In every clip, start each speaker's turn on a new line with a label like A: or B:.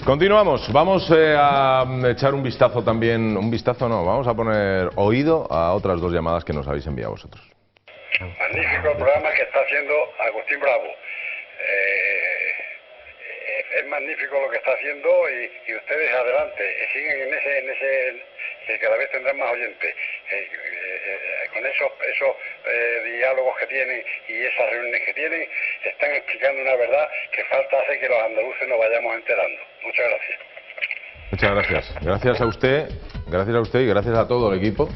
A: Continuamos, vamos a echar un vistazo también, vamos a poner oído a otras dos llamadas que nos habéis enviado vosotros.
B: Magnífico el programa que está haciendo Agustín Bravo. Es magnífico lo que está haciendo y ustedes adelante, siguen en ese que cada vez tendrán más oyentes. Con esos diálogos que tienen y esas reuniones que tienen, están explicando una verdad que falta hace que los andaluces nos vayamos enterando. Muchas gracias.
A: Muchas gracias. Gracias a usted y gracias a todo el equipo,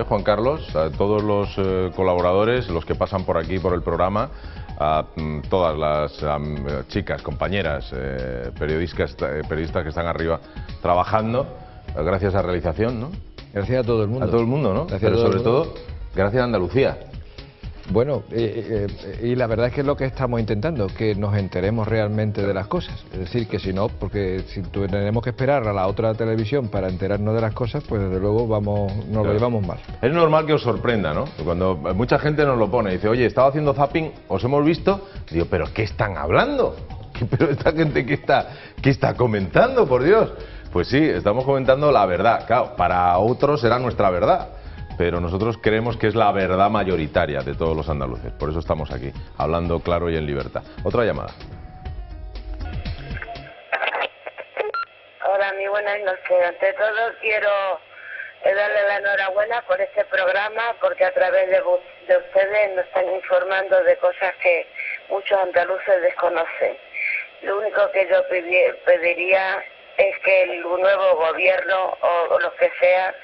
A: Juan Carlos, a todos los colaboradores, los que pasan por aquí, por el programa, a todas las chicas, compañeras, periodistas que están arriba trabajando, gracias a realización, ¿no?
C: Gracias a todo el mundo.
A: A todo el mundo, ¿no?
C: Gracias
A: Pero sobre todo, gracias a Andalucía.
C: Bueno, y la verdad es que es lo que estamos intentando, que nos enteremos realmente de las cosas. Es decir, que si no, porque si tenemos que esperar a la otra televisión para enterarnos de las cosas, pues desde luego nos lo llevamos mal.
A: Es normal que os sorprenda, ¿no? Cuando mucha gente nos lo pone, dice, oye, estaba haciendo zapping, os hemos visto, digo, ¿pero qué están hablando? ¿Pero esta gente qué está comentando, por Dios? Pues sí, estamos comentando la verdad. Claro, para otros será nuestra verdad, pero nosotros creemos que es la verdad mayoritaria de todos los andaluces. Por eso estamos aquí, hablando claro y en libertad. Otra llamada.
D: Hola, muy buenas noches. Ante todo quiero darle la enhorabuena por este programa, porque a través de ustedes nos están informando de cosas que muchos andaluces desconocen. Lo único que yo pediría es que el nuevo gobierno o lo que sea,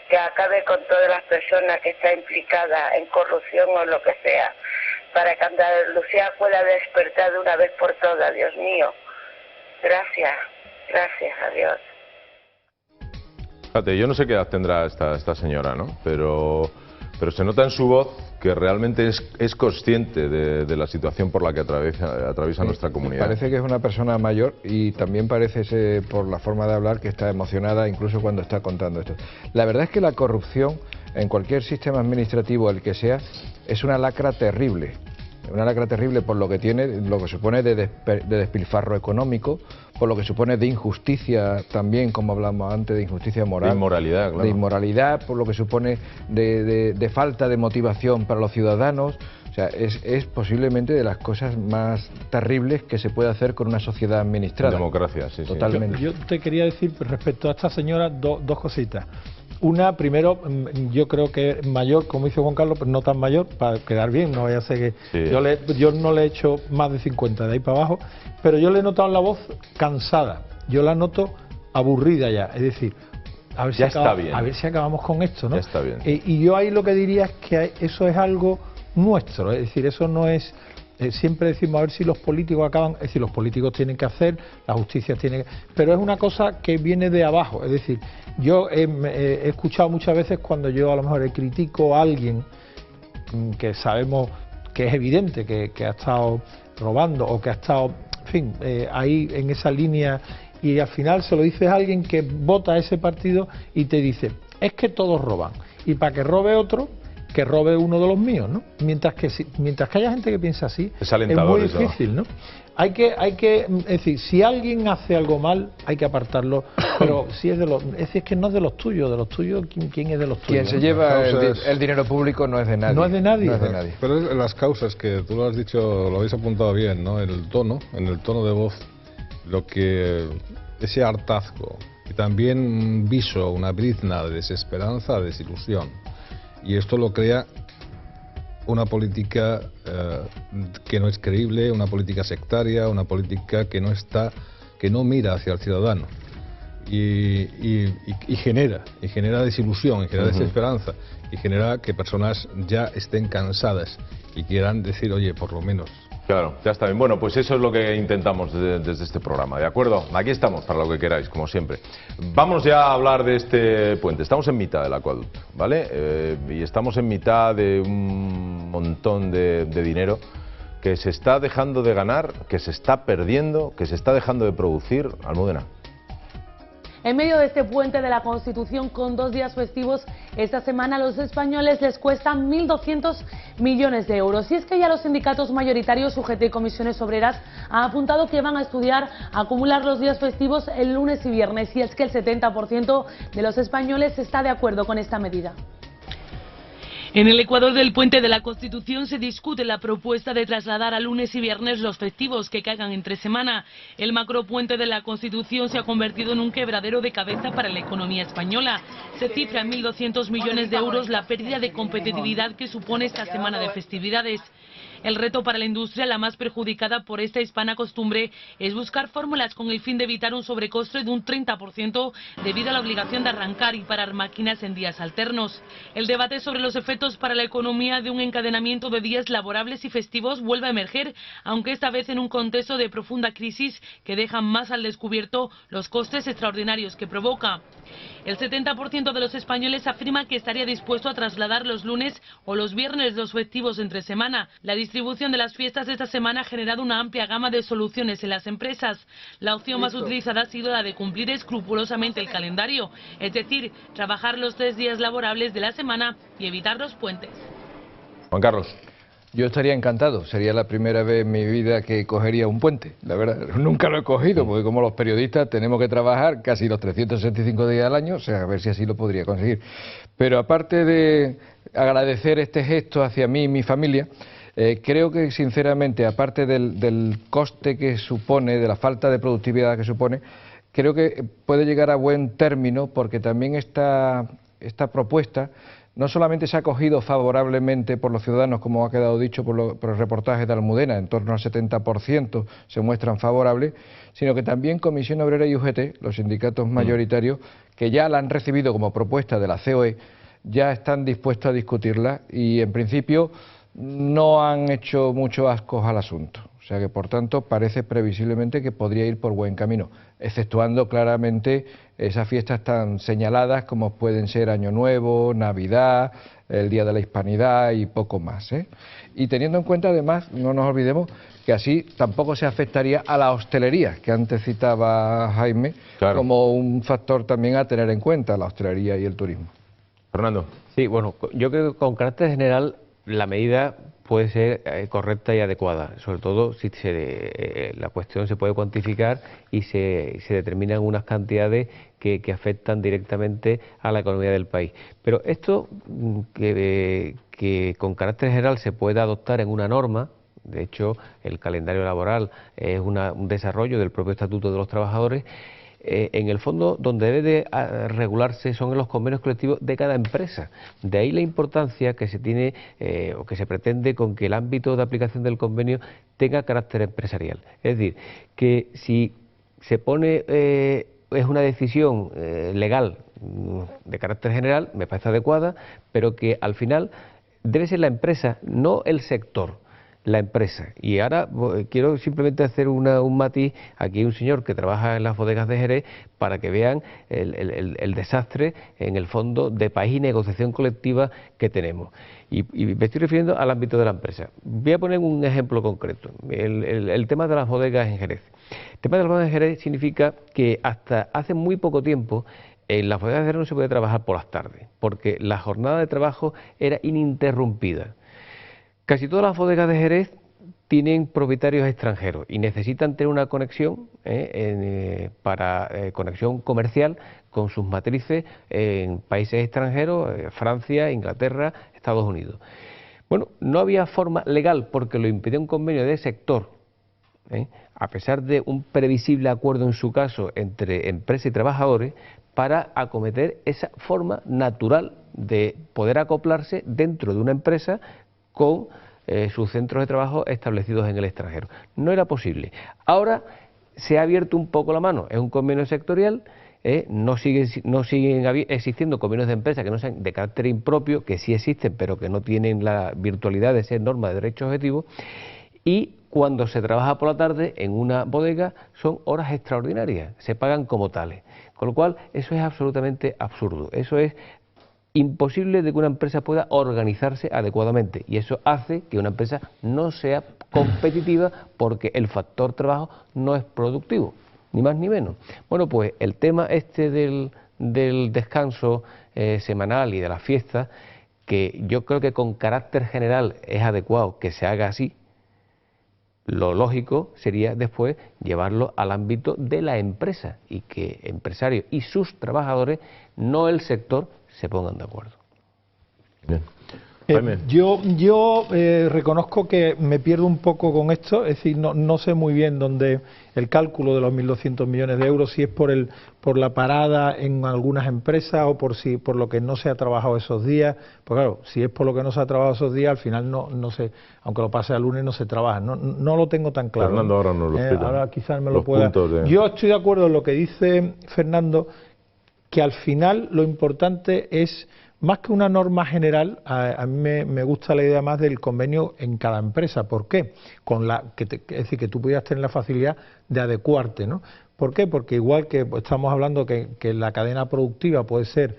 D: que acabe con todas las personas que están implicadas en corrupción o lo que sea, para que Andalucía pueda despertar de una vez por todas, Dios mío. Gracias, adiós.
A: Fíjate, yo no sé qué edad tendrá esta señora, ¿no? Pero se nota en su voz que realmente es consciente de la situación por la que atraviesa nuestra comunidad.
C: Parece que es una persona mayor y también parece, por la forma de hablar, que está emocionada incluso cuando está contando esto. La verdad es que la corrupción en cualquier sistema administrativo, el que sea, es una lacra terrible. Una lacra terrible por lo que tiene, lo que supone de despilfarro económico, por lo que supone de injusticia también, como hablamos antes, de injusticia moral.
A: De inmoralidad, claro.
C: De inmoralidad, por lo que supone de falta de motivación para los ciudadanos. O sea, es posiblemente de las cosas más terribles que se puede hacer con una sociedad administrada.
A: Democracia, sí,
C: totalmente.
E: Yo te quería decir respecto a esta señora dos cositas. Una, primero, yo creo que mayor, como dice Juan Carlos, pero no tan mayor, para quedar bien, no vaya a ser que... Sí. Yo no le he hecho más de 50, de ahí para abajo, pero yo le he notado la voz cansada, yo la noto aburrida ya, es decir, a ver, a ver si acabamos con esto, ¿no?
A: Ya está bien.
E: Y yo ahí lo que diría es que eso es algo nuestro, es decir, eso no es... siempre decimos a ver si los políticos acaban, es decir, los políticos tienen que hacer, la justicia tiene que... Pero es una cosa que viene de abajo, es decir, yo he escuchado muchas veces cuando yo a lo mejor critico a alguien que sabemos que es evidente que ha estado robando o que ha estado, en fin, ahí en esa línea, y al final se lo dices a alguien que vota a ese partido y te dice, es que todos roban, y para que robe otro, que robe uno de los míos, ¿no? Mientras que haya gente que piensa así, es muy difícil, ¿no? Hay que, es decir, si alguien hace algo mal, hay que apartarlo, pero si es es que no es de los tuyos, ¿quién es de los tuyos?
C: Quien se lleva el dinero público no es de nadie.
E: No es de nadie.
C: No es de nadie.
F: Pero las causas, que tú lo has dicho, lo habéis apuntado bien, ¿no? En el tono de voz, ese hartazgo, y también un viso, una brizna de desesperanza, de desilusión. Y esto lo crea una política que no es creíble, una política sectaria, una política que no mira hacia el ciudadano y genera desilusión, y genera desesperanza, y genera que personas ya estén cansadas y quieran decir, oye, por lo menos.
A: Claro, ya está bien. Bueno, pues eso es lo que intentamos desde este programa, ¿de acuerdo? Aquí estamos para lo que queráis, como siempre. Vamos ya a hablar de este puente. Estamos en mitad del acueducto, ¿vale? Y estamos en mitad de un montón de dinero que se está dejando de ganar, que se está perdiendo, que se está dejando de producir. Almudena.
G: En medio de este puente de la Constitución, con 2 días festivos, esta semana a los españoles les cuestan 1.200 millones de euros. Y es que ya los sindicatos mayoritarios, UGT y Comisiones Obreras, han apuntado que van a estudiar acumular los días festivos el lunes y viernes. Y es que el 70% de los españoles está de acuerdo con esta medida. En el Ecuador del puente de la Constitución se discute la propuesta de trasladar a lunes y viernes los festivos que caigan entre semana. El macropuente de la Constitución se ha convertido en un quebradero de cabeza para la economía española. Se cifra en 1.200 millones de euros la pérdida de competitividad que supone esta semana de festividades. El reto para la industria, la más perjudicada por esta hispana costumbre, es buscar fórmulas con el fin de evitar un sobrecoste de un 30% debido a la obligación de arrancar y parar máquinas en días alternos. El debate sobre los efectos para la economía de un encadenamiento de días laborables y festivos vuelve a emerger, aunque esta vez en un contexto de profunda crisis que deja más al descubierto los costes extraordinarios que provoca. El 70% de los españoles afirma que estaría dispuesto a trasladar los lunes o los viernes los festivos entre semana. La distribución de las fiestas de esta semana ha generado una amplia gama de soluciones en las empresas. La opción más utilizada ha sido la de cumplir escrupulosamente el calendario, es decir, trabajar los 3 días laborables de la semana y evitar los puentes.
A: Juan Carlos.
C: Yo estaría encantado, sería la primera vez en mi vida que cogería un puente, la verdad, nunca lo he cogido, porque como los periodistas tenemos que trabajar casi los 365 días al año, o sea, a ver si así lo podría conseguir. Pero aparte de agradecer este gesto hacia mí y mi familia, creo que sinceramente, aparte del coste que supone, de la falta de productividad que supone, creo que puede llegar a buen término, porque también esta propuesta no solamente se ha acogido favorablemente por los ciudadanos, como ha quedado dicho por los reportajes de Almudena, en torno al 70% se muestran favorables, sino que también Comisión Obrera y UGT, los sindicatos mayoritarios, que ya la han recibido como propuesta de la COE, ya están dispuestos a discutirla y en principio no han hecho mucho ascos al asunto. O sea que, por tanto, parece previsiblemente que podría ir por buen camino, exceptuando claramente esas fiestas tan señaladas como pueden ser Año Nuevo, Navidad, el Día de la Hispanidad y poco más, ¿eh? Y teniendo en cuenta, además, no nos olvidemos que así tampoco se afectaría a la hostelería, que antes citaba Jaime, claro, como un factor también a tener en cuenta, la hostelería y el turismo.
A: Fernando.
H: Sí, bueno, yo creo que con carácter general la medida puede ser correcta y adecuada, sobre todo si la cuestión se puede cuantificar y se determinan unas cantidades que afectan directamente a la economía del país. Pero esto que con carácter general se puede adoptar en una norma, de hecho el calendario laboral es un desarrollo del propio Estatuto de los Trabajadores, en el fondo donde debe de regularse son en los convenios colectivos de cada empresa. De ahí la importancia que se tiene o que se pretende con que el ámbito de aplicación del convenio tenga carácter empresarial. Es decir, que si se pone es una decisión legal de carácter general, me parece adecuada, pero que al final debe ser la empresa, no el sector. La empresa. Y ahora quiero simplemente hacer un matiz. Aquí hay un señor que trabaja en las bodegas de Jerez para que vean el desastre en el fondo de país y negociación colectiva que tenemos. Y me estoy refiriendo al ámbito de la empresa. Voy a poner un ejemplo concreto. El tema de las bodegas en Jerez. El tema de las bodegas en Jerez significa que hasta hace muy poco tiempo en las bodegas de Jerez no se puede trabajar por las tardes, porque la jornada de trabajo era ininterrumpida. Casi todas las bodegas de Jerez tienen propietarios extranjeros y necesitan tener una conexión conexión comercial con sus matrices en países extranjeros, Francia, Inglaterra, Estados Unidos. Bueno, no había forma legal porque lo impedía un convenio de sector, a pesar de un previsible acuerdo en su caso entre empresa y trabajadores, para acometer esa forma natural de poder acoplarse dentro de una empresa con sus centros de trabajo establecidos en el extranjero. No era posible. Ahora se ha abierto un poco la mano, es un convenio sectorial, no siguen existiendo convenios de empresa que no sean de carácter impropio, que sí existen, pero que no tienen la virtualidad de ser norma de derecho objetivo, y cuando se trabaja por la tarde en una bodega son horas extraordinarias, se pagan como tales, con lo cual eso es absolutamente absurdo, eso es imposible de que una empresa pueda organizarse adecuadamente y eso hace que una empresa no sea competitiva porque el factor trabajo no es productivo. ni más ni menos. Bueno, pues el tema este del descanso semanal y de las fiestas, que yo creo que con carácter general es adecuado que se haga así, lo lógico sería después llevarlo al ámbito de la empresa y que empresarios y sus trabajadores, no el sector, se pongan de acuerdo.
A: Bien.
E: Yo reconozco que me pierdo un poco con esto, es decir, no sé muy bien dónde el cálculo de los 1.200 millones de euros, si es por la parada en algunas empresas o por lo que no se ha trabajado esos días. Pues claro, si es por lo que no se ha trabajado esos días, al final no sé, aunque lo pase al lunes no se trabaja, no lo tengo tan claro.
A: Fernando ahora nos lo explica.
E: Ahora quizás me lo pueda. Yo estoy de acuerdo en lo que dice Fernando, que al final lo importante es, más que una norma general, a mí me gusta la idea más del convenio en cada empresa. ¿Por qué? Es decir, que tú pudieras tener la facilidad de adecuarte, ¿no? ¿Por qué? Porque igual que estamos hablando que la cadena productiva puede ser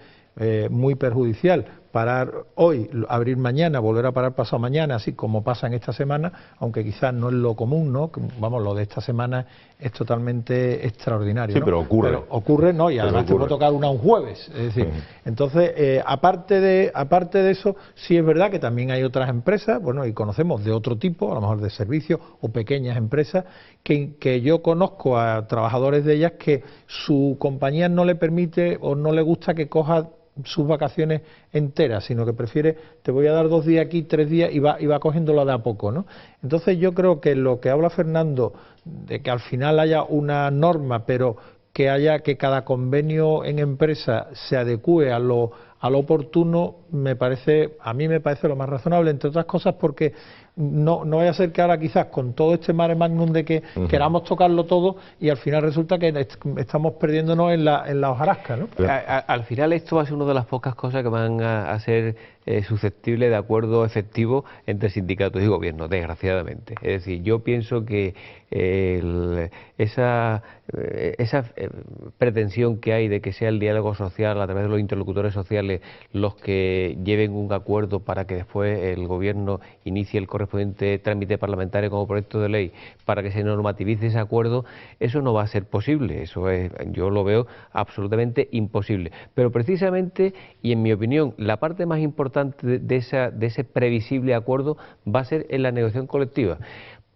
E: muy perjudicial, parar hoy, abrir mañana, volver a parar pasado mañana, así como pasa en esta semana, aunque quizás no es lo común, ¿no? Vamos, lo de esta semana es totalmente extraordinario,
A: sí,
E: ¿no?
A: pero ocurre.
E: Pero ocurre, ¿no? Y además te puede tocar un jueves, es decir, entonces, aparte de eso, sí es verdad que también hay otras empresas, bueno, y conocemos de otro tipo, a lo mejor de servicios o pequeñas empresas, que yo conozco a trabajadores de ellas que su compañía no le permite o no le gusta que coja sus vacaciones enteras, sino que prefiere, te voy a dar 2 días aquí, 3 días, y va cogiéndolo de a poco, ¿no? Entonces yo creo que lo que habla Fernando, de que al final haya una norma, pero que cada convenio en empresa se adecue a lo oportuno, a mí me parece lo más razonable, entre otras cosas porque no vaya a ser que ahora quizás con todo este mare magnum de que queramos tocarlo todo y al final resulta que estamos perdiéndonos en la hojarasca, ¿no?
H: Al final esto va a ser una de las pocas cosas que van a ser susceptibles de acuerdo efectivo entre sindicatos y gobierno, desgraciadamente. Es decir, yo pienso que esa pretensión que hay de que sea el diálogo social a través de los interlocutores sociales los que lleven un acuerdo para que después el gobierno inicie el correspondiente trámite parlamentario como proyecto de ley para que se normativice ese acuerdo, eso no va a ser posible, yo lo veo absolutamente imposible. Pero precisamente, y en mi opinión, la parte más importante de ese previsible acuerdo va a ser en la negociación colectiva,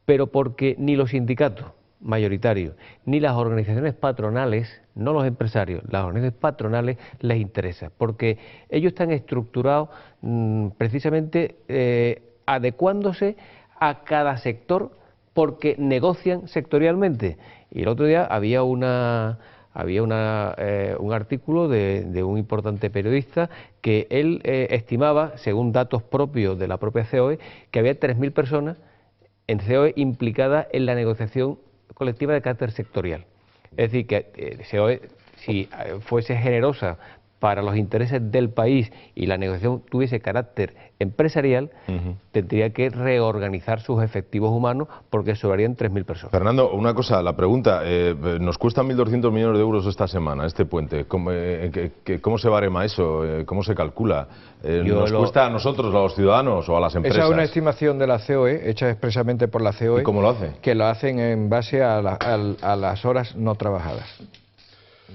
H: pero porque ni los sindicatos mayoritarios ni las organizaciones patronales, no los empresarios, las organizaciones patronales les interesa, porque ellos están estructurados precisamente adecuándose a cada sector porque negocian sectorialmente. Y el otro día había un artículo de un importante periodista que él estimaba, según datos propios de la propia COE, que había 3.000 personas en COE implicadas en la negociación colectiva de carácter sectorial. Es decir, que COE, si fuese generosa para los intereses del país y la negociación tuviese carácter empresarial, tendría que reorganizar sus efectivos humanos porque sobrarían 3.000 personas.
A: Fernando, una cosa, la pregunta, nos cuestan 1.200 millones de euros esta semana, este puente. ¿Cómo se barema eso? ¿Cómo se calcula? ¿Nos cuesta a nosotros, a los ciudadanos o a las empresas?
C: Esa es una estimación de la COE, hecha expresamente por la COE.
A: ¿Y cómo lo hace?
C: Que lo hacen en base a las horas no trabajadas.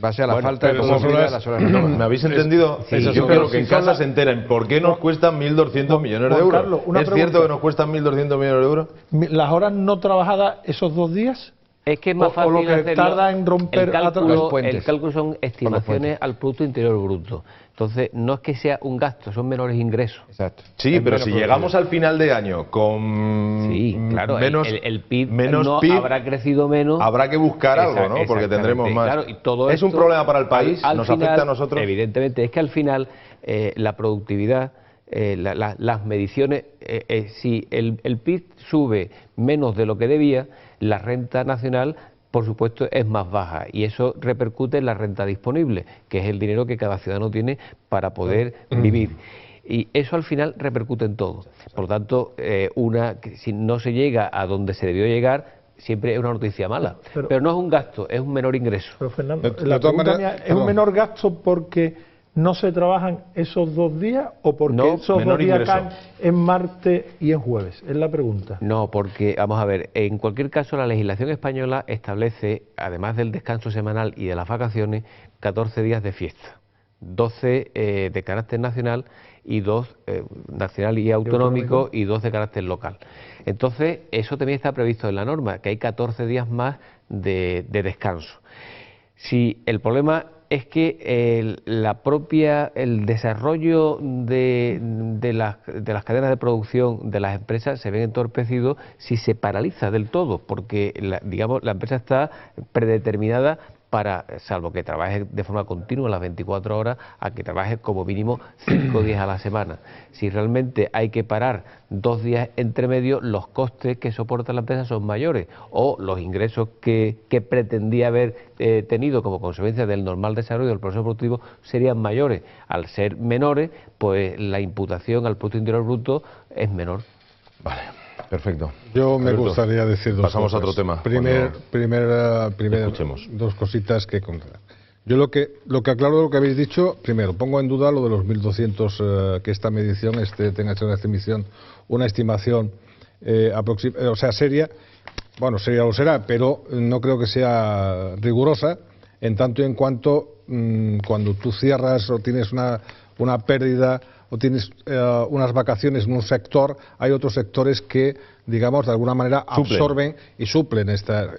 C: Base a la falta de posibilidad de las horas.
A: ¿Me habéis entendido?
C: Sí,
A: yo quiero que en casa se enteren por qué nos cuestan 1.200 millones de euros.
E: Carlos,
A: ¿Es cierto que nos cuestan 1.200 millones de euros?
E: ¿Las horas no trabajadas esos 2 días?
H: Es que es más fácil
E: o lo que
H: hacerlo.
E: tarda en romper
H: El cálculo son estimaciones al Producto Interior Bruto. Entonces, no es que sea un gasto, son menores ingresos.
C: Exacto.
A: Sí, pero si llegamos al final de año con
H: claro,
A: menos,
H: el PIB
A: menos
H: no
A: PIB,
H: habrá crecido menos.
A: Habrá que buscar algo, ¿no? Porque tendremos más.
H: Claro, y todo
A: ¿Es un problema para el país? ¿Nos afecta a nosotros?
H: Evidentemente, es que al final la productividad, las mediciones, si el PIB sube menos de lo que debía, la renta nacional, por supuesto, es más baja y eso repercute en la renta disponible, que es el dinero que cada ciudadano tiene para poder vivir. Y eso al final repercute en todo. Por lo tanto, si no se llega a donde se debió llegar, siempre es una noticia mala. Pero no es un gasto, es un menor ingreso.
E: Pero Fernando, la pregunta mía es un menor gasto porque no se trabajan esos 2 días o porque
A: No,
E: esos 2
A: menor
E: días
A: ingreso.
E: caen en martes y en jueves? Es la pregunta.
H: No, porque, vamos a ver, en cualquier caso la legislación española establece, además del descanso semanal y de las vacaciones, 14 días de fiesta, 12 de carácter nacional y 2 nacional y autonómico y 2 de carácter local. Entonces, eso también está previsto en la norma, que hay 14 días más de descanso. Si el problema es que el desarrollo de las cadenas de producción de las empresas se ven entorpecidos si se paraliza del todo, porque la empresa está predeterminada para, salvo que trabaje de forma continua las 24 horas, a que trabaje como mínimo 5 días a la semana. Si realmente hay que parar 2 días entre medio, los costes que soporta la empresa son mayores, o los ingresos que pretendía haber tenido como consecuencia del normal desarrollo del proceso productivo serían mayores. Al ser menores, pues la imputación al Producto Interior Bruto es menor.
A: Vale, perfecto.
F: Yo me
A: Alberto,
F: gustaría decir 2
A: pasamos
F: cosas.
A: a otro tema.
F: Primero,
A: escuchemos.
F: 2 cositas que contar. Yo lo que aclaro de lo que habéis dicho, primero, pongo en duda lo de los 1.200, que esta medición tenga hecho una estimación seria. Bueno, seria lo será, pero no creo que sea rigurosa, en tanto y en cuanto cuando tú cierras o tienes una pérdida o tienes unas vacaciones en un sector, hay otros sectores que, digamos, de alguna manera absorben y suplen estas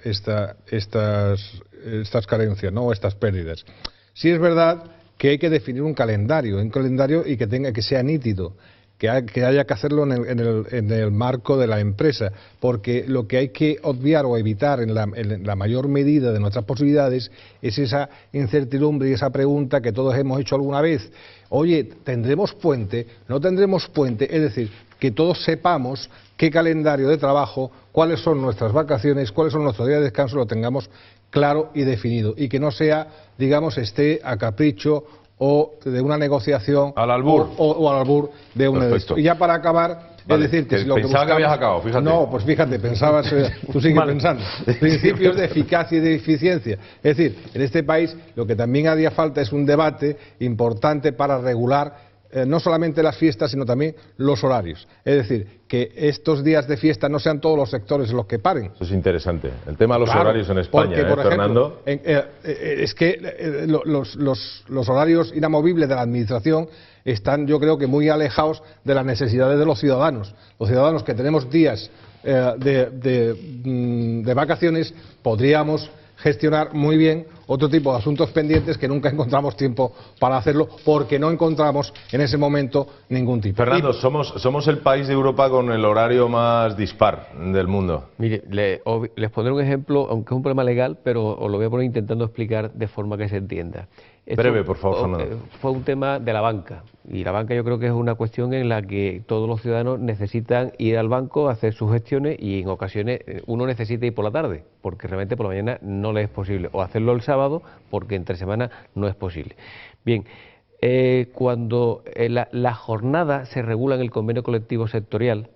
F: carencias, ¿no? O estas pérdidas. Sí es verdad que hay que definir un calendario y que sea nítido, que haya que hacerlo en el marco de la empresa, porque lo que hay que obviar o evitar en la mayor medida de nuestras posibilidades es esa incertidumbre y esa pregunta que todos hemos hecho alguna vez. Oye, ¿tendremos puente? ¿No tendremos puente? Es decir, que todos sepamos qué calendario de trabajo, cuáles son nuestras vacaciones, cuáles son nuestros días de descanso, lo tengamos claro y definido, y que no sea, digamos, esté a capricho o de una negociación
A: al albur
F: o al albur de un edicto. Y ya para acabar,
A: vale,
F: es decir, que si lo que
A: pensaba
F: buscamos,
A: que habías acabado, fíjate.
F: No, pues fíjate, pensabas, tú sigues pensando. Principios de eficacia y de eficiencia. Es decir, en este país lo que también haría falta es un debate importante para regular no solamente las fiestas, sino también los horarios. Es decir, que estos días de fiesta no sean todos los sectores los que paren.
A: Eso es interesante. El tema de los horarios en España,
F: porque, por
A: Fernando.
F: Es que los horarios inamovibles de la Administración están, yo creo que muy alejados de las necesidades de los ciudadanos. Los ciudadanos que tenemos días de vacaciones podríamos gestionar muy bien otro tipo de asuntos pendientes que nunca encontramos tiempo para hacerlo porque no encontramos en ese momento ningún tipo.
A: Fernando, somos el país de Europa con el horario más dispar del mundo.
H: Mire, les pondré un ejemplo, aunque es un problema legal, pero os lo voy a poner intentando explicar de forma que se entienda.
A: Breve, por favor, Fernando.
H: Fue un tema de la banca, y la banca yo creo que es una cuestión en la que todos los ciudadanos necesitan ir al banco a hacer sus gestiones, y en ocasiones uno necesita ir por la tarde, porque realmente por la mañana no le es posible, o hacerlo el sábado, porque entre semana no es posible. Bien, cuando la jornada se regula en el convenio colectivo sectorial,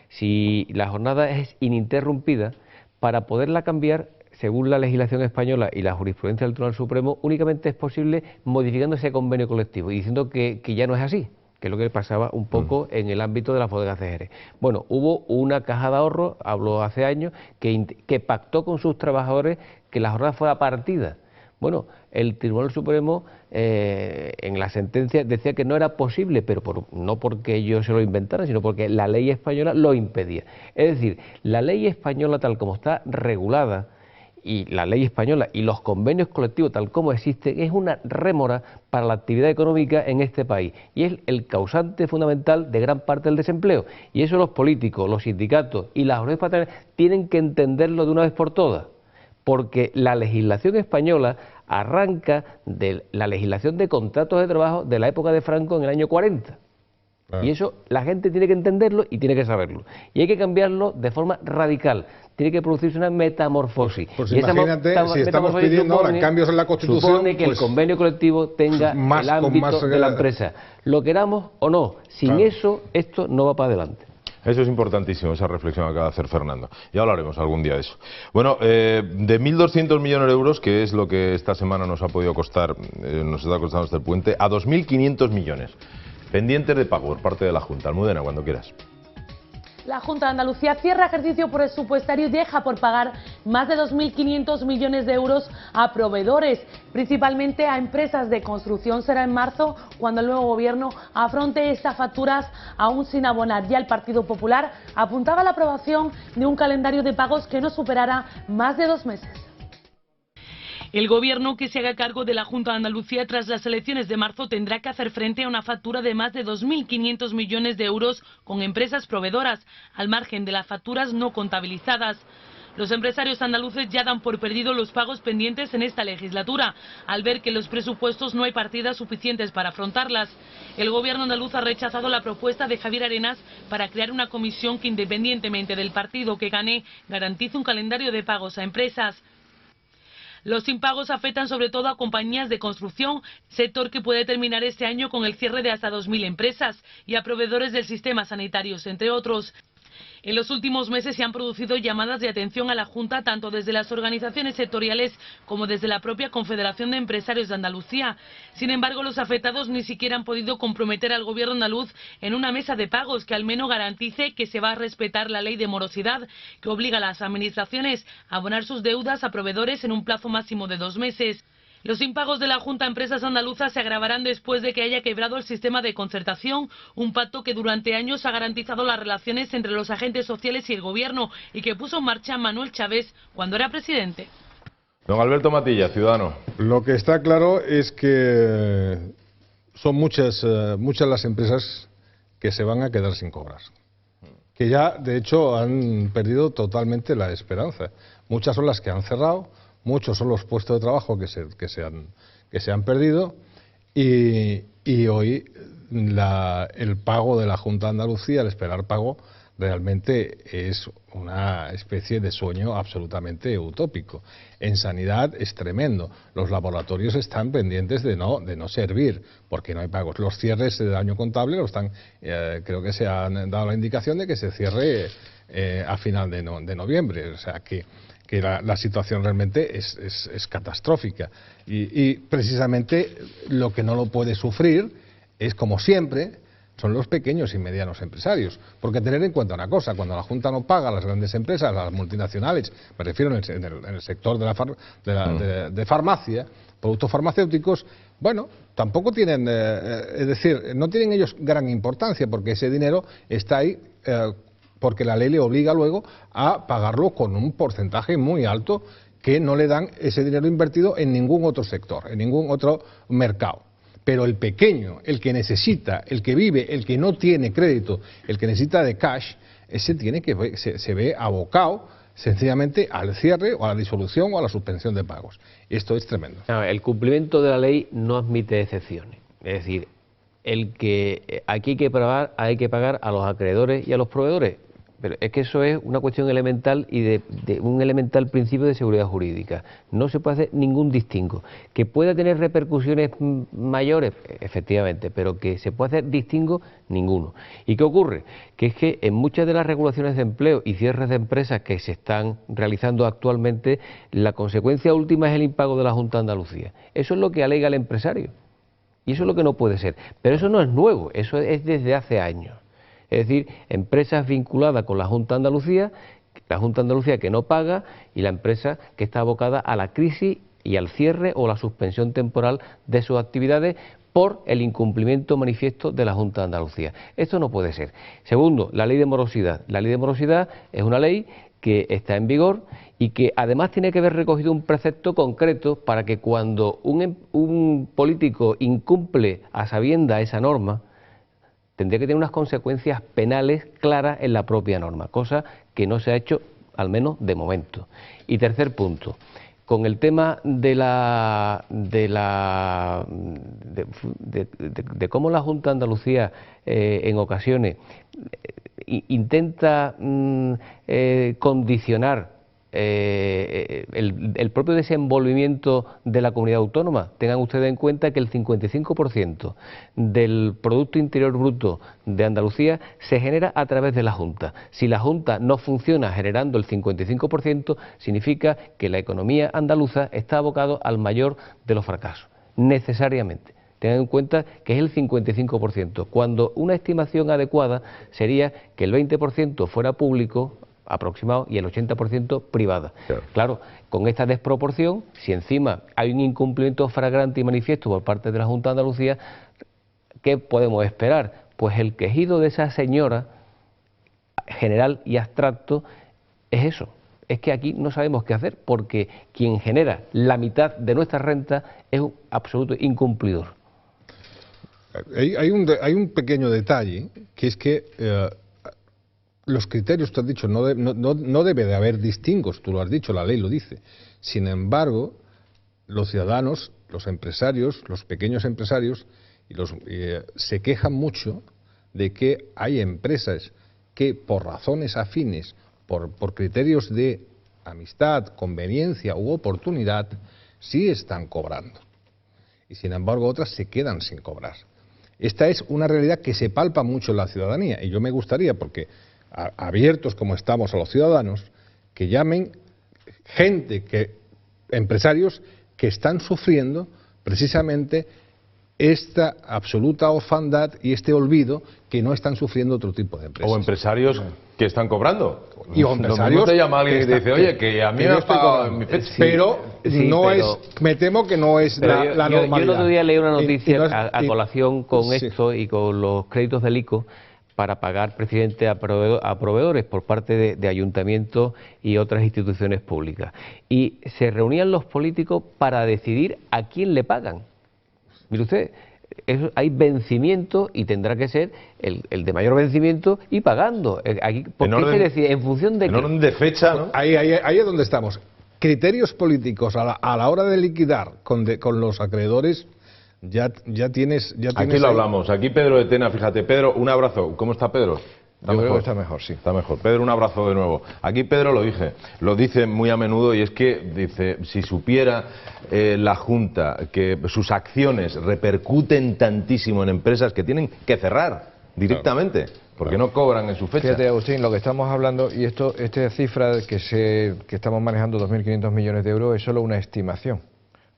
H: si la jornada es ininterrumpida, para poderla cambiar, según la legislación española y la jurisprudencia del Tribunal Supremo, únicamente es posible modificando ese convenio colectivo y diciendo que ya no es así, que es lo que pasaba un poco en el ámbito de las bodegas de Jerez. Bueno, hubo una caja de ahorro, hablo hace años, que pactó con sus trabajadores que la jornada fuera partida. Bueno, el Tribunal Supremo en la sentencia decía que no era posible, pero no porque ellos se lo inventaran, sino porque la ley española lo impedía. Es decir, la ley española tal como está regulada, y la ley española y los convenios colectivos tal como existen, es una rémora para la actividad económica en este país y es el causante fundamental de gran parte del desempleo, y eso los políticos, los sindicatos y las organizaciones patronales tienen que entenderlo de una vez por todas, porque la legislación española arranca de la legislación de contratos de trabajo de la época de Franco en el año 40. Y eso la gente tiene que entenderlo y tiene que saberlo. Y hay que cambiarlo de forma radical. Tiene que producirse una metamorfosis.
F: Pues
H: y
F: imagínate, si estamos pidiendo ahora cambios en la Constitución,
H: supone que el convenio colectivo tenga el ámbito de la empresa. Lo queramos o no. Sin eso, esto no va para adelante.
A: Eso es importantísimo, esa reflexión que acaba de hacer Fernando. Ya hablaremos algún día de eso. Bueno, de 1.200 millones de euros, que es lo que esta semana nos ha podido costar, nos está costando este puente, a 2.500 millones. Pendientes de pago por parte de la Junta. Almudena, cuando quieras.
G: La Junta de Andalucía cierra ejercicio presupuestario y deja por pagar más de 2.500 millones de euros a proveedores, principalmente a empresas de construcción. Será en marzo cuando el nuevo gobierno afronte estas facturas aún sin abonar. Ya el Partido Popular apuntaba a la aprobación de un calendario de pagos que no superara más de 2 meses. El gobierno que se haga cargo de la Junta de Andalucía tras las elecciones de marzo tendrá que hacer frente a una factura de más de 2.500 millones de euros con empresas proveedoras, al margen de las facturas no contabilizadas. Los empresarios andaluces ya dan por perdido los pagos pendientes en esta legislatura, al ver que en los presupuestos no hay partidas suficientes para afrontarlas. El gobierno andaluz ha rechazado la propuesta de Javier Arenas para crear una comisión que, independientemente del partido que gane, garantice un calendario de pagos a empresas. Los impagos afectan sobre todo a compañías de construcción, sector que puede terminar este año con el cierre de hasta 2.000 empresas, y a proveedores del sistema sanitario, entre otros. En los últimos meses se han producido llamadas de atención a la Junta tanto desde las organizaciones sectoriales como desde la propia Confederación de Empresarios de Andalucía. Sin embargo, los afectados ni siquiera han podido comprometer al gobierno andaluz en una mesa de pagos que al menos garantice que se va a respetar la ley de morosidad, que obliga a las administraciones a abonar sus deudas a proveedores en un plazo máximo de 2 meses. Los impagos de la Junta a empresas andaluzas se agravarán después de que haya quebrado el sistema de concertación, un pacto que durante años ha garantizado las relaciones entre los agentes sociales y el gobierno y que puso en marcha Manuel Chávez cuando era presidente.
A: Don Alberto Matilla, Ciudadano.
F: Lo que está claro es que son muchas las empresas que se van a quedar sin cobrar, que ya de hecho han perdido totalmente la esperanza. Muchas son las que han cerrado. Muchos son los puestos de trabajo que se han perdido y hoy el pago de la Junta de Andalucía, el esperar pago, realmente es una especie de sueño absolutamente utópico. En sanidad es tremendo. Los laboratorios están pendientes de no servir porque no hay pagos. Los cierres del año contable creo que se han dado la indicación de que se cierre a final de noviembre. O sea que la situación realmente es catastrófica y precisamente lo que no lo puede sufrir es, como siempre, son los pequeños y medianos empresarios, porque tener en cuenta una cosa: cuando la Junta no paga a las grandes empresas, a las multinacionales, me refiero en el sector de farmacia, productos farmacéuticos, bueno, tampoco tienen, es decir, no tienen ellos gran importancia porque ese dinero está ahí porque la ley le obliga luego a pagarlo con un porcentaje muy alto que no le dan ese dinero invertido en ningún otro sector, en ningún otro mercado. Pero el pequeño, el que necesita, el que vive, el que no tiene crédito, el que necesita de cash, ese se ve abocado sencillamente al cierre o a la disolución o a la suspensión de pagos. Esto es tremendo.
H: El cumplimiento de la ley no admite excepciones. Es decir, aquí hay que pagar a los acreedores y a los proveedores. Pero es que eso es una cuestión elemental y de un elemental principio de seguridad jurídica. No se puede hacer ningún distingo. Que pueda tener repercusiones mayores, efectivamente, pero que se pueda hacer distingo, ninguno. ¿Y qué ocurre? Que es que en muchas de las regulaciones de empleo y cierres de empresas que se están realizando actualmente, la consecuencia última es el impago de la Junta de Andalucía. Eso es lo que alega el empresario. Y eso es lo que no puede ser. Pero eso no es nuevo, eso es desde hace años. Es decir, empresas vinculadas con la Junta de Andalucía que no paga y la empresa que está abocada a la crisis y al cierre o la suspensión temporal de sus actividades por el incumplimiento manifiesto de la Junta de Andalucía. Esto no puede ser. Segundo, la ley de morosidad. La ley de morosidad es una ley que está en vigor y que además tiene que haber recogido un precepto concreto para que cuando un político incumple a sabiendas esa norma, tendría que tener unas consecuencias penales claras en la propia norma, cosa que no se ha hecho, al menos de momento. Y tercer punto, con el tema de cómo la Junta de Andalucía en ocasiones intenta condicionar el propio desenvolvimiento de la comunidad autónoma. Tengan ustedes en cuenta que el 55% del Producto Interior Bruto de Andalucía se genera a través de la Junta. Si la Junta no funciona generando el 55%, significa que la economía andaluza está abocada al mayor de los fracasos, necesariamente. Tengan en cuenta que es el 55%, cuando una estimación adecuada sería que el 20% fuera público, aproximado, y el 80% privada. Claro, con esta desproporción, si encima hay un incumplimiento flagrante y manifiesto por parte de la Junta de Andalucía, ¿qué podemos esperar? Pues el quejido de esa señora, general y abstracto, es eso. Es que aquí no sabemos qué hacer, porque quien genera la mitad de nuestra renta es un absoluto incumplidor.
F: Hay un pequeño detalle, que es que los criterios, tú has dicho, no debe de haber distingos, tú lo has dicho, la ley lo dice. Sin embargo, los ciudadanos, los empresarios, los pequeños empresarios, se quejan mucho de que hay empresas que por razones afines, por criterios de amistad, conveniencia u oportunidad, sí están cobrando. Y sin embargo otras se quedan sin cobrar. Esta es una realidad que se palpa mucho en la ciudadanía, y yo me gustaría, porque abiertos como estamos a los ciudadanos, que llamen empresarios que están sufriendo precisamente esta absoluta orfandad y este olvido que no están sufriendo otro tipo de empresas.
A: O empresarios que están cobrando.
F: Y empresarios
A: te llama alguien y te dice, oye, que a mí me ha pagado en mi fecha.
F: Pero me temo que no es la normalidad.
H: Yo el otro día leí una noticia a colación con esto y con los créditos del ICO para pagar precisamente a proveedores por parte de ayuntamientos y otras instituciones públicas. Y se reunían los políticos para decidir a quién le pagan. Mire usted, hay vencimiento y tendrá que ser el de mayor vencimiento y pagando. Aquí, ¿por qué se decide? ¿En función de qué?
A: En orden de fecha, ¿no?
F: Ahí es donde estamos. Criterios políticos a la hora de liquidar con los acreedores, ya tienes
A: aquí lo hablamos. Aquí Pedro de Tena, fíjate. Pedro, un abrazo. ¿Cómo está Pedro?
C: Yo creo que está mejor, sí.
A: Está mejor. Pedro, un abrazo de nuevo. Aquí Pedro lo dice muy a menudo, y es que dice, si supiera la Junta que sus acciones repercuten tantísimo en empresas que tienen que cerrar directamente, porque no cobran en su fecha.
C: Fíjate, Agustín, lo que estamos hablando, y esta cifra que estamos manejando, 2.500 millones de euros, es solo una estimación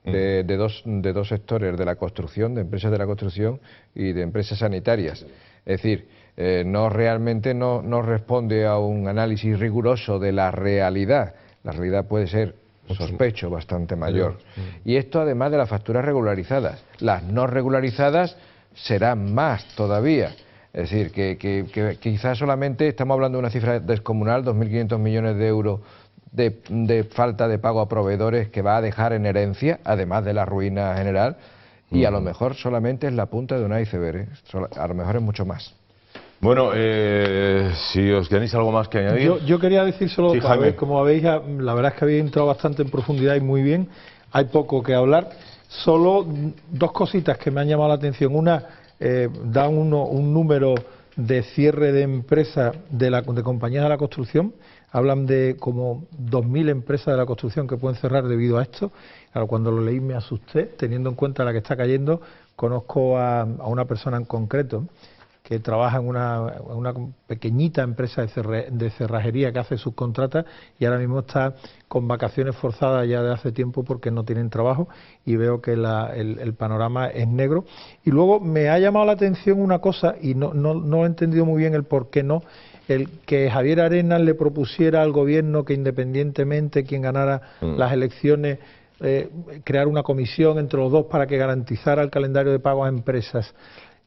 C: de dos sectores, de la construcción, de empresas de la construcción y de empresas sanitarias. Es decir, realmente no responde a un análisis riguroso de la realidad. La realidad puede ser, sospecho, bastante mayor. Y esto además de las facturas regularizadas. Las no regularizadas serán más todavía. Es decir, que quizás solamente estamos hablando de una cifra descomunal, 2.500 millones de euros de falta de pago a proveedores que va a dejar en herencia, además de la ruina general, y a lo mejor solamente es la punta de un iceberg, a lo mejor es mucho más.
A: Bueno, si os tenéis algo más que añadir.
E: Yo quería decir solo,
A: sí, Jaime.
E: como veis, la verdad es que habéis entrado bastante en profundidad y muy bien, hay poco que hablar, solo dos cositas que me han llamado la atención. Una, dan un número de cierre de empresas de compañías de la construcción, hablan de como 2.000 empresas de la construcción que pueden cerrar debido a esto. Claro, cuando lo leí me asusté, teniendo en cuenta la que está cayendo. Conozco a una persona en concreto que trabaja en una pequeñita empresa de cerrajería que hace subcontratas, y ahora mismo está con vacaciones forzadas ya de hace tiempo porque no tienen trabajo, y veo que el panorama es negro. Y luego me ha llamado la atención una cosa, y no he entendido muy bien el por qué no, el que Javier Arenas le propusiera al gobierno que, independientemente quien ganara las elecciones, crear una comisión entre los dos para que garantizara el calendario de pago a empresas,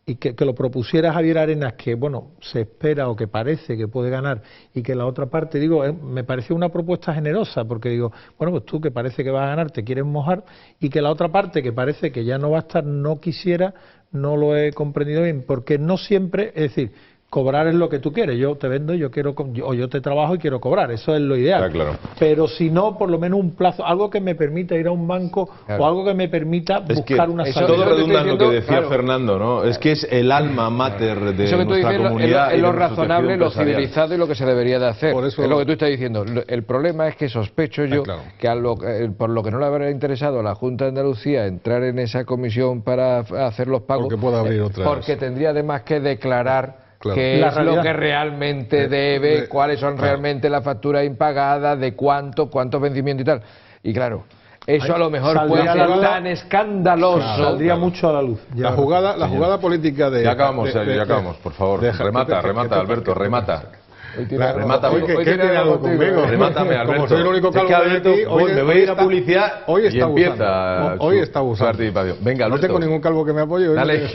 E: y que lo propusiera Javier Arenas, que bueno, se espera o que parece que puede ganar, y que la otra parte, me pareció una propuesta generosa, porque digo, bueno, pues tú que parece que vas a ganar, te quieres mojar, y que la otra parte que parece que ya no va a estar, no quisiera, no lo he comprendido bien, porque no siempre, es decir, cobrar es lo que tú quieres. Yo te vendo, o yo te trabajo y quiero cobrar. Eso es lo ideal.
A: Claro.
E: Pero si no, por lo menos un plazo, algo que me permita ir a un banco o algo que me permita buscar una salida.
A: Todo redunda en lo que decía Fernando, ¿no? Es que es el alma mater de nuestra comunidad.
C: Es lo razonable, lo civilizado y lo que se debería de hacer.
F: Por eso,
C: es lo que tú estás diciendo. El problema es que sospecho yo que por lo que no le habrá interesado a la Junta de Andalucía entrar en esa comisión para hacer los pagos,
F: porque puede abrir otras.
C: Porque tendría además que declarar qué es lo que realmente debe, cuáles son realmente las facturas impagadas, de cuántos vencimientos y tal. Y claro, eso a lo mejor puede ser tan escandaloso.
E: Saldría mucho a la luz.
F: La jugada política de...
A: Ya acabamos, por favor. Remata, Alberto, remata.
F: ¿Qué tiene algo conmigo?
A: Remátame, Alberto.
F: Como soy el único calvo
A: de aquí, me voy a ir a publicidad
F: hoy está
A: y empieza
F: hoy está abusando.
A: Participación. Venga, Alberto.
F: No tengo ningún calvo que me apoye. Hoy
A: Dale.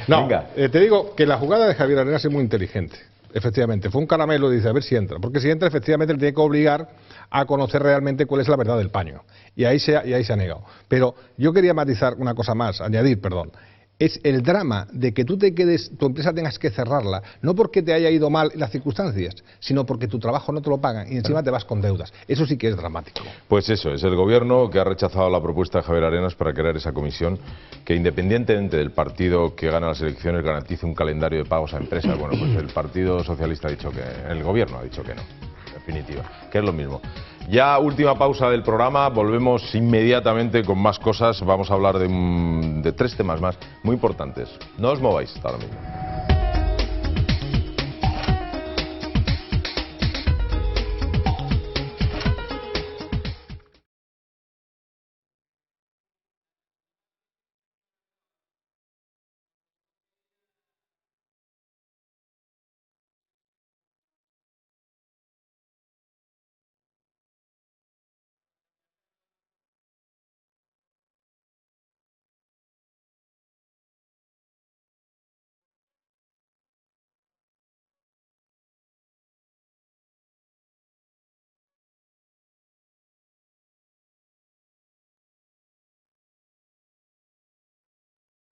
F: No, te digo que la jugada de Javier Arenas es muy inteligente. Efectivamente, fue un caramelo, dice, a ver si entra. Porque si entra, efectivamente, le tiene que obligar a conocer realmente cuál es la verdad del paño. Y ahí se ha negado. Pero yo quería matizar una cosa más, añadir, perdón. Es el drama de que tú te quedes, tu empresa tengas que cerrarla, no porque te haya ido mal las circunstancias, sino porque tu trabajo no te lo pagan y encima te vas con deudas. Eso sí que es dramático.
A: Pues eso, es el gobierno que ha rechazado la propuesta de Javier Arenas para crear esa comisión que, independientemente del partido que gana las elecciones, garantice un calendario de pagos a empresas. Bueno, pues el Partido Socialista ha dicho que, el gobierno ha dicho que no, en definitiva, que es lo mismo. Ya última pausa del programa, volvemos inmediatamente con más cosas. Vamos a hablar de 3 temas más muy importantes. No os mováis hasta ahora mismo.